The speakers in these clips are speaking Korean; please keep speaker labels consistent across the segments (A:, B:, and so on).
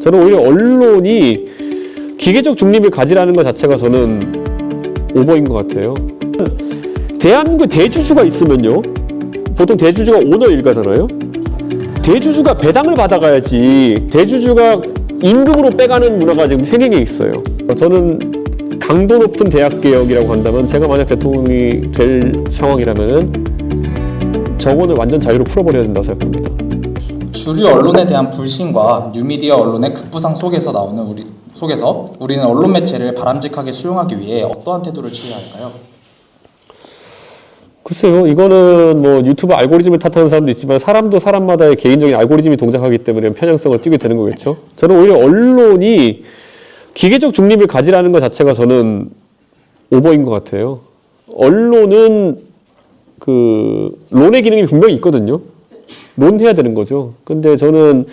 A: 저는 오히려 언론이 기계적 중립을 가지라는 것 자체가 저는 오버인 것 같아요. 대한민국에 대주주가 있으면요, 보통 대주주가 오너 일가잖아요. 대주주가 배당을 받아가야지 대주주가 임금으로 빼가는 문화가 지금 생기게 있어요. 저는 강도 높은 대학개혁이라고 한다면, 제가 만약 대통령이 될 상황이라면 정원을 완전 자유로 풀어버려야 된다고 생각합니다.
B: 주류 언론에 대한 불신과 뉴미디어 언론의 급부상 속에서 우리는 언론 매체를 바람직하게 수용하기 위해 어떠한 태도를 취해야 할까요?
A: 글쎄요, 이거는 뭐 유튜브 알고리즘을 탓하는 사람도 있지만 사람도 사람마다의 개인적인 알고리즘이 동작하기 때문에 편향성을 띠게 되는 거겠죠. 저는 오히려 언론이 기계적 중립을 가지라는 것 자체가 저는 오버인 것 같아요. 언론은 론의 기능이 분명히 있거든요. 론해야 되는 거죠. 근데 저는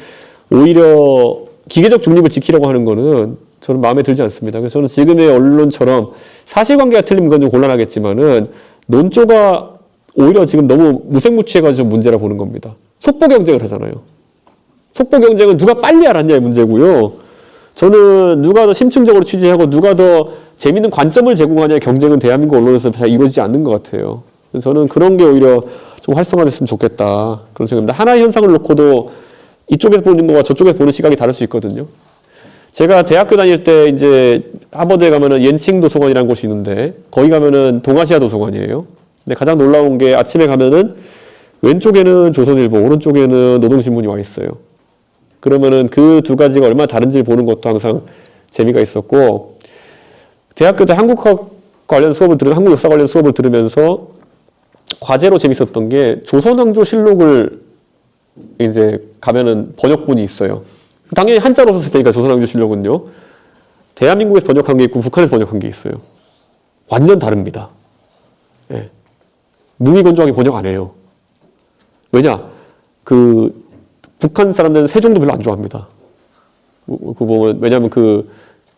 A: 오히려 기계적 중립을 지키려고 하는 거는 저는 마음에 들지 않습니다. 그래서 저는 지금의 언론처럼 사실관계가 틀리면 그건 좀 곤란하겠지만은 논조가 오히려 지금 너무 무색무취해가지고 문제라 보는 겁니다. 속보 경쟁을 하잖아요. 속보 경쟁은 누가 빨리 알았냐의 문제고요. 저는 누가 더 심층적으로 취재하고 누가 더 재밌는 관점을 제공하냐의 경쟁은 대한민국 언론에서 잘 이루어지지 않는 것 같아요. 그래서 저는 그런 게 오히려 좀 활성화됐으면 좋겠다, 그런 생각입니다. 하나의 현상을 놓고도 이쪽에서 보는 거와 저쪽에서 보는 시각이 다를 수 있거든요. 제가 대학교 다닐 때 이제 하버드에 가면은 옌칭 도서관이라는 곳이 있는데, 거기 가면은 동아시아 도서관이에요. 근데 가장 놀라운 게 아침에 가면은 왼쪽에는 조선일보, 오른쪽에는 노동신문이 와 있어요. 그러면은 그 두 가지가 얼마나 다른지를 보는 것도 항상 재미가 있었고, 대학교 때 한국학 관련 수업을 한국 역사 관련 수업을 들으면서 과제로 재밌었던 게 조선왕조실록을 이제 가면은 번역본이 있어요. 당연히 한자로 썼을 테니까 조선왕조실록은요. 대한민국에서 번역한 게 있고 북한에서 번역한 게 있어요. 완전 다릅니다. 예. 무미건조하게 번역 안 해요. 왜냐? 북한 사람들은 세종도 별로 안 좋아합니다. 왜냐면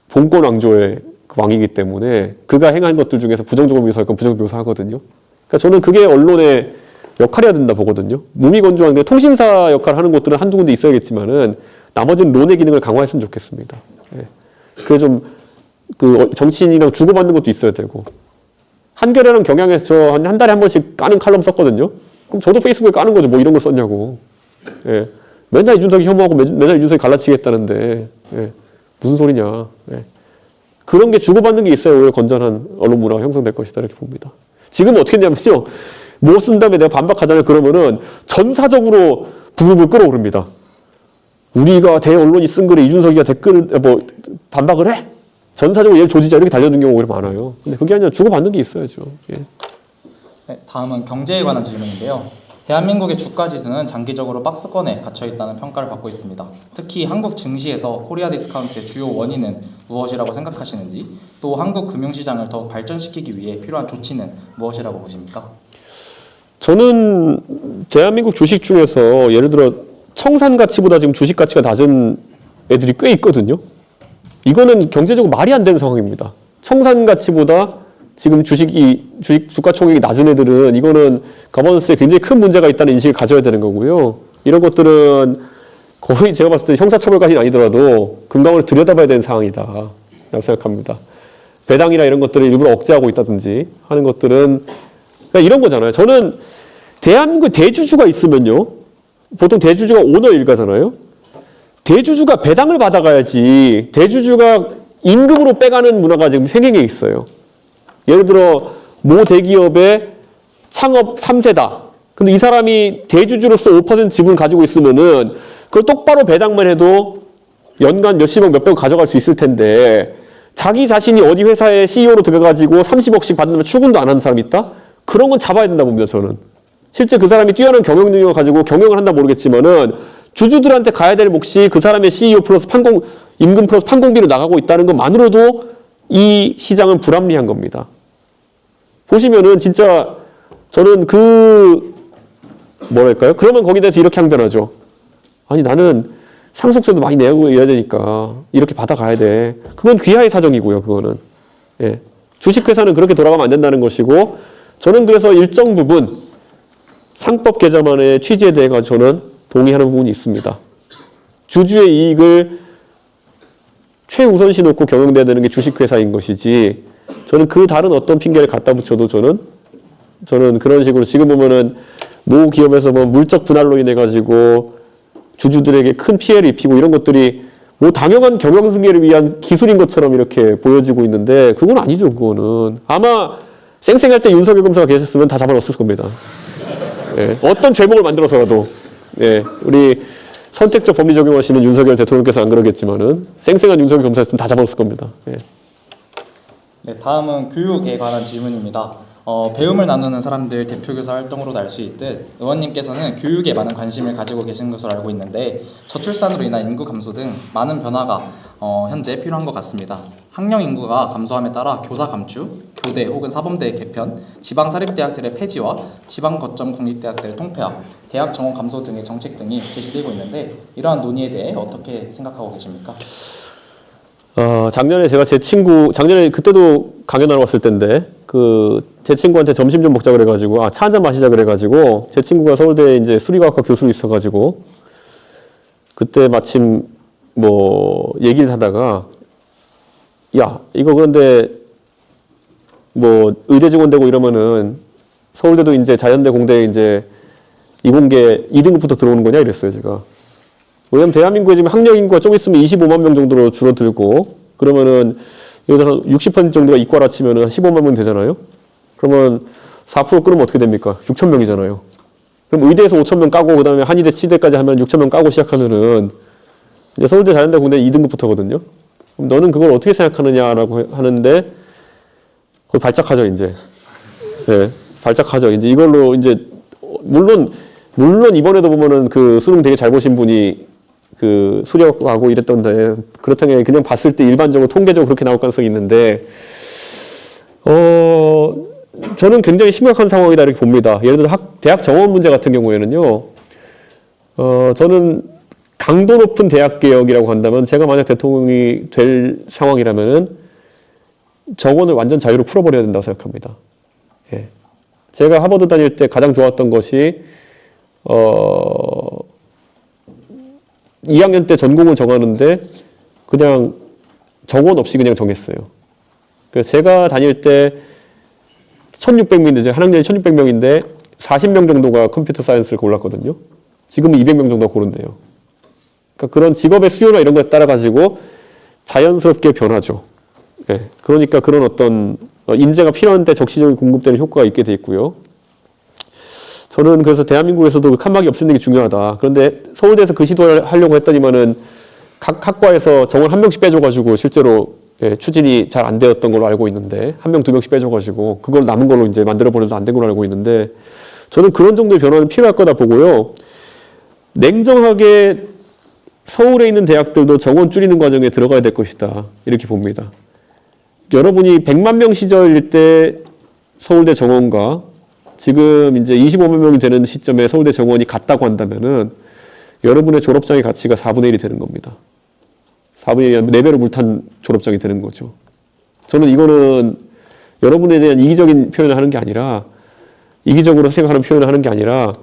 A: 봉건 왕조의 왕이기 때문에 그가 행한 것들 중에서 부정적으로 묘사할 건 부정적으로 묘사하거든요. 그러니까 저는 그게 언론의 역할이어야 된다 보거든요. 무미건조한데 통신사 역할을 하는 곳들은 한두 군데 있어야겠지만은 나머지는 론의 기능을 강화했으면 좋겠습니다. 예. 그게 좀 정치인이랑 주고받는 것도 있어야 되고, 한겨레랑 경향에서 저 한 달에 한 번씩 까는 칼럼 썼거든요. 그럼 저도 페이스북에 까는 거죠. 뭐 이런 걸 썼냐고. 예. 맨날 이준석이 혐오하고 맨날 이준석이 갈라치겠다는데, 예. 무슨 소리냐. 예. 그런 게 주고받는 게 있어야 오히려 건전한 언론 문화가 형성될 것이다, 이렇게 봅니다. 지금은 어떻게 했냐면요, 뭐 쓴 다음에 내가 반박하잖아요. 그러면은 전사적으로 부글부글 끓어오릅니다. 우리가 대언론이 쓴 글에 이준석이가 반박을 해? 전사적으로 얘를 조지자, 이렇게 달려드는 경우가 오히려 많아요. 근데 그게 아니라 주고받는 게 있어야죠. 예.
B: 네, 다음은 경제에 관한 질문인데요. 대한민국의 주가 지수는 장기적으로 박스권에 갇혀있다는 평가를 받고 있습니다. 특히 한국 증시에서 코리아 디스카운트의 주요 원인은 무엇이라고 생각하시는지, 또 한국 금융시장을 더 발전시키기 위해 필요한 조치는 무엇이라고 보십니까? 저는
A: 대한민국 주식 중에서 예를 들어 청산 가치보다 지금 주식 가치가 낮은 애들이 꽤 있거든요. 이거는 경제적으로 말이 안 되는 상황입니다. 청산 가치보다 지금 주가 총액이 낮은 애들은 이거는 거버넌스에 굉장히 큰 문제가 있다는 인식을 가져야 되는 거고요. 이런 것들은 거의 제가 봤을 때 형사처벌까지는 아니더라도 금감원을 들여다봐야 되는 상황이다 라고 생각합니다. 배당이나 이런 것들을 일부러 억제하고 있다든지 하는 것들은, 그러니까 이런 거잖아요. 저는 대한민국에 대주주가 있으면요, 보통 대주주가 오너 일가잖아요. 대주주가 배당을 받아가야지 대주주가 임금으로 빼가는 문화가 지금 생기게 있어요. 예를 들어 모 대기업의 창업 3세다. 근데 이 사람이 대주주로서 5% 지분을 가지고 있으면은 그걸 똑바로 배당만 해도 연간 몇십억 몇백억 가져갈 수 있을 텐데, 자기 자신이 어디 회사에 CEO로 들어가가지고 30억씩 받는 출근도 안 하는 사람이 있다? 그런 건 잡아야 된다 봅니다, 저는. 실제 그 사람이 뛰어난 경영 능력을 가지고 경영을 한다 모르겠지만은 주주들한테 가야 될 몫이 그 사람의 CEO 플러스 임금 플러스 판공비로 나가고 있다는 것만으로도 이 시장은 불합리한 겁니다. 보시면은 진짜 저는 뭐랄까요? 그러면 거기에 대해서 이렇게 항변하죠. 아니, 나는 상속세도 많이 내고 이래야 되니까 이렇게 받아가야 돼. 그건 귀하의 사정이고요, 그거는. 예. 주식회사는 그렇게 돌아가면 안 된다는 것이고, 저는 그래서 일정 부분 상법 개정안의 취지에 대해 저는 동의하는 부분이 있습니다. 주주의 이익을 최우선시 놓고 경영돼야 되는 게 주식회사인 것이지 저는 그 다른 어떤 핑계를 갖다 붙여도 저는 그런 식으로 지금 보면은 모 기업에서 뭐 물적 분할로 인해 가지고 주주들에게 큰 피해를 입히고 이런 것들이 뭐 당연한 경영 승계를 위한 기술인 것처럼 이렇게 보여지고 있는데 그건 아니죠. 그거는 아마 쌩쌩할 때 윤석열 검사가 계셨으면 다 잡아놨을 겁니다. 예, 어떤 죄목을 만들어서라도 예, 우리 선택적 법리 적용하시는 윤석열 대통령께서 안 그러겠지만은 쌩쌩한 윤석열 검사였으면 다 잡아놨을 겁니다. 예.
B: 네, 다음은 교육에 관한 질문입니다. 배움을 나누는 사람들 대표교사 활동으로도 알 수 있듯 의원님께서는 교육에 많은 관심을 가지고 계신 것으로 알고 있는데 저출산으로 인한 인구 감소 등 많은 변화가 현재 필요한 것 같습니다. 학령 인구가 감소함에 따라 교사 감축, 교대 혹은 사범대 개편, 지방 사립대학들의 폐지와 지방 거점 국립대학들의 통폐합, 대학 정원 감소 등의 정책 등이 제시되고 있는데 이러한 논의에 대해 어떻게 생각하고 계십니까?
A: 작년에 제가 작년에 그때도 강연하러 왔을 텐데, 제 친구한테 점심 좀 먹자 그래가지고, 차 한잔 마시자 그래가지고, 제 친구가 서울대 이제 수리과학과 교수로 있어가지고, 그때 마침 얘기를 하다가, 야, 이거 그런데, 의대 직원되고 이러면은, 서울대도 이제 자연대 공대에 이제 이공계 2등급부터 들어오는 거냐 이랬어요, 제가. 왜냐면 대한민국에 지금 학령 인구가 좀 있으면 25만 명 정도로 줄어들고 그러면은 예를 들어서 60% 정도가 이과라 치면은 한 15만 명 되잖아요. 그러면 4% 끓으면 어떻게 됩니까? 6천 명이잖아요. 그럼 의대에서 5천 명 까고 그다음에 한의대, 치대까지 하면 6천 명 까고 시작하면은 이제 서울대 자연대 공대 2등급부터거든요. 그럼 너는 그걸 어떻게 생각하느냐라고 하는데 거의 발작하죠, 이제. 네, 발작하죠. 이제 이걸로 이제 물론 이번에도 보면은 그 수능 되게 잘 보신 분이 수력하고 이랬던데 그렇다면 그냥 봤을 때 일반적으로 통계적으로 그렇게 나올 가능성이 있는데 저는 굉장히 심각한 상황이다 이렇게 봅니다. 예를 들어 대학 정원 문제 같은 경우에는요. 저는 강도 높은 대학 개혁이라고 한다면 제가 만약 대통령이 될 상황이라면은 정원을 완전 자유로 풀어버려야 된다고 생각합니다. 예. 제가 하버드 다닐 때 가장 좋았던 것이 2학년 때 전공을 정하는데 그냥 정원 없이 그냥 정했어요. 그래서 제가 다닐 때 1600명인데 한 학년이 1600명인데 40명 정도가 컴퓨터 사이언스를 골랐거든요. 지금은 200명 정도가 고른대요. 그러니까 그런 직업의 수요나 이런 것에 따라 가지고 자연스럽게 변하죠. 예. 그러니까 그런 어떤 인재가 필요한데 적시적으로 공급되는 효과가 있게 돼 있고요. 저는 그래서 대한민국에서도 칸막이 없애는 게 중요하다. 그런데 서울대에서 그 시도를 하려고 했더니만은 각 학과에서 정원 한 명씩 빼줘가지고 실제로 추진이 잘 안 되었던 걸로 알고 있는데 한 명, 두 명씩 빼줘가지고 그걸 남은 걸로 이제 만들어버려도 안 된 걸로 알고 있는데 저는 그런 정도의 변화는 필요할 거다 보고요. 냉정하게 서울에 있는 대학들도 정원 줄이는 과정에 들어가야 될 것이다. 이렇게 봅니다. 여러분이 100만 명 시절일 때 서울대 정원과 지금 이제 25만 명이 되는 시점에 서울대 정원이 같다고 한다면은 여러분의 졸업장의 가치가 4분의 1이 되는 겁니다. 4분의 1이 4배로 물탄 졸업장이 되는 거죠. 저는 이거는 여러분에 대한 이기적인 표현을 하는 게 아니라 이기적으로 생각하는 표현을 하는 게 아니라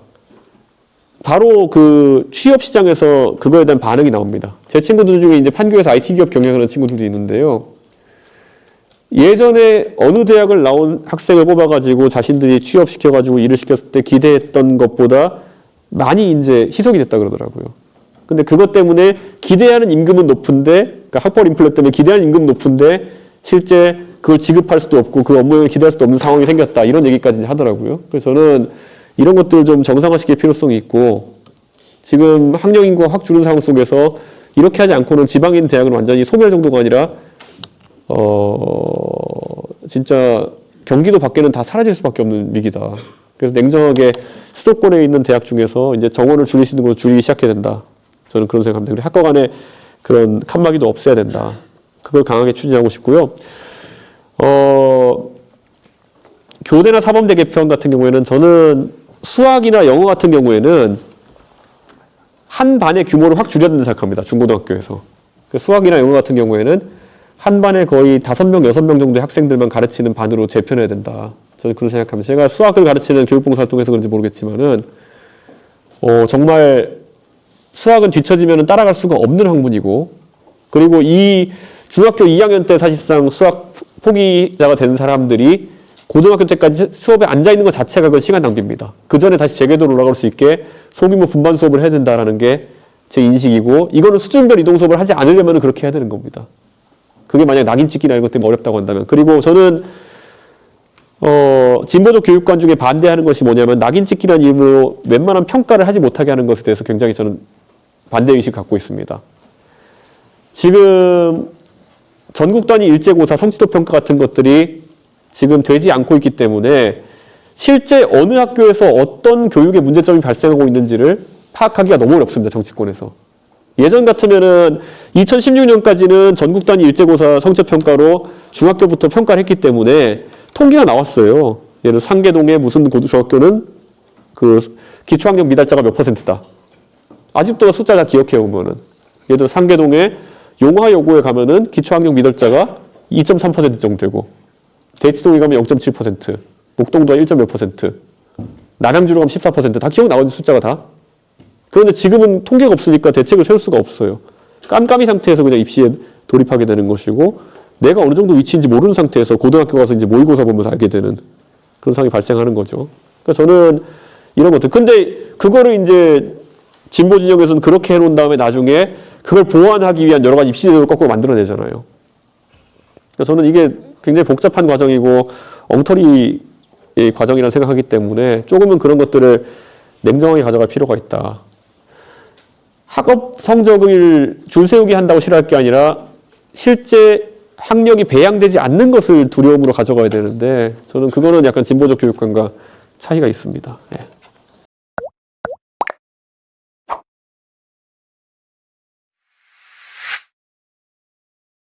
A: 바로 그 취업 시장에서 그거에 대한 반응이 나옵니다. 제 친구들 중에 이제 판교에서 IT 기업 경영하는 친구들도 있는데요. 예전에 어느 대학을 나온 학생을 뽑아가지고 자신들이 취업시켜가지고 일을 시켰을 때 기대했던 것보다 많이 이제 희석이 됐다 그러더라고요. 근데 그것 때문에 기대하는 임금은 높은데, 그러니까 학벌 인플레 때문에 기대하는 임금은 높은데 실제 그걸 지급할 수도 없고 그 업무에 기대할 수도 없는 상황이 생겼다. 이런 얘기까지 하더라고요. 그래서 저는 이런 것들을 좀 정상화시킬 필요성이 있고 지금 학령 인구가 확 줄은 상황 속에서 이렇게 하지 않고는 지방인 대학은 완전히 소멸 정도가 아니라 진짜 경기도 밖에는 다 사라질 수밖에 없는 위기다. 그래서 냉정하게 수도권에 있는 대학 중에서 이제 정원을 줄이시는 걸 줄이기 시작해야 된다. 저는 그런 생각합니다. 그리고 학과 간에 그런 칸막이도 없애야 된다. 그걸 강하게 추진하고 싶고요. 교대나 사범대 개편 같은 경우에는 저는 수학이나 영어 같은 경우에는 한 반의 규모를 확 줄여야 된다고 생각합니다. 중고등학교에서. 수학이나 영어 같은 경우에는 한 반에 거의 5명, 6명 정도의 학생들만 가르치는 반으로 재편해야 된다. 저는 그런 생각합니다. 제가 수학을 가르치는 교육봉사활동에서 그런지 모르겠지만은, 정말 수학은 뒤처지면 따라갈 수가 없는 학문이고, 그리고 이 중학교 2학년 때 사실상 수학 포기자가 된 사람들이 고등학교 때까지 수업에 앉아있는 것 자체가 그 시간 낭비입니다. 그 전에 다시 제궤도로 올라갈 수 있게 소규모 분반 수업을 해야 된다는 게 제 인식이고, 이거는 수준별 이동 수업을 하지 않으려면 그렇게 해야 되는 겁니다. 그게 만약 낙인 찍기나 이런 것 때문에 어렵다고 한다면. 그리고 저는 진보적 교육관 중에 반대하는 것이 뭐냐면, 낙인 찍기라는 이름으로 웬만한 평가를 하지 못하게 하는 것에 대해서 굉장히 저는 반대의식을 갖고 있습니다. 지금 전국 단위 일제고사 성취도 평가 같은 것들이 지금 되지 않고 있기 때문에 실제 어느 학교에서 어떤 교육의 문제점이 발생하고 있는지를 파악하기가 너무 어렵습니다. 정치권에서. 예전 같으면은 2016년까지는 전국 단위 일제고사 성취도 평가로 중학교부터 평가를 했기 때문에 통계가 나왔어요. 예를 들어 상계동의 무슨 중학교는 그 기초학력 미달자가 몇 %다. 아직도 숫자 다 기억해 오면은. 예를 들어 상계동의 용화여고에 가면은 기초학력 미달자가 2.3% 정도 되고, 대치동에 가면 0.7%, 목동도 1. 몇 %, 남양주로 가면 14%, 다 기억 나오는 숫자가 다. 그런데 지금은 통계가 없으니까 대책을 세울 수가 없어요. 깜깜이 상태에서 그냥 입시에 돌입하게 되는 것이고, 내가 어느 정도 위치인지 모르는 상태에서 고등학교 가서 이제 모의고사 보면서 알게 되는 그런 상황이 발생하는 거죠. 그러니까 저는 이런 것들. 근데 그거를 이제 진보 진영에서는 그렇게 해놓은 다음에 나중에 그걸 보완하기 위한 여러 가지 입시 제도를 거꾸로 만들어내잖아요. 그러니까 저는 이게 굉장히 복잡한 과정이고 엉터리의 과정이라는 생각하기 때문에 조금은 그런 것들을 냉정하게 가져갈 필요가 있다. 학업 성적을 줄 세우게 한다고 싫어할 게 아니라 실제 학력이 배양되지 않는 것을 두려움으로 가져가야 되는데, 저는 그거는 약간 진보적 교육관과 차이가 있습니다. 예.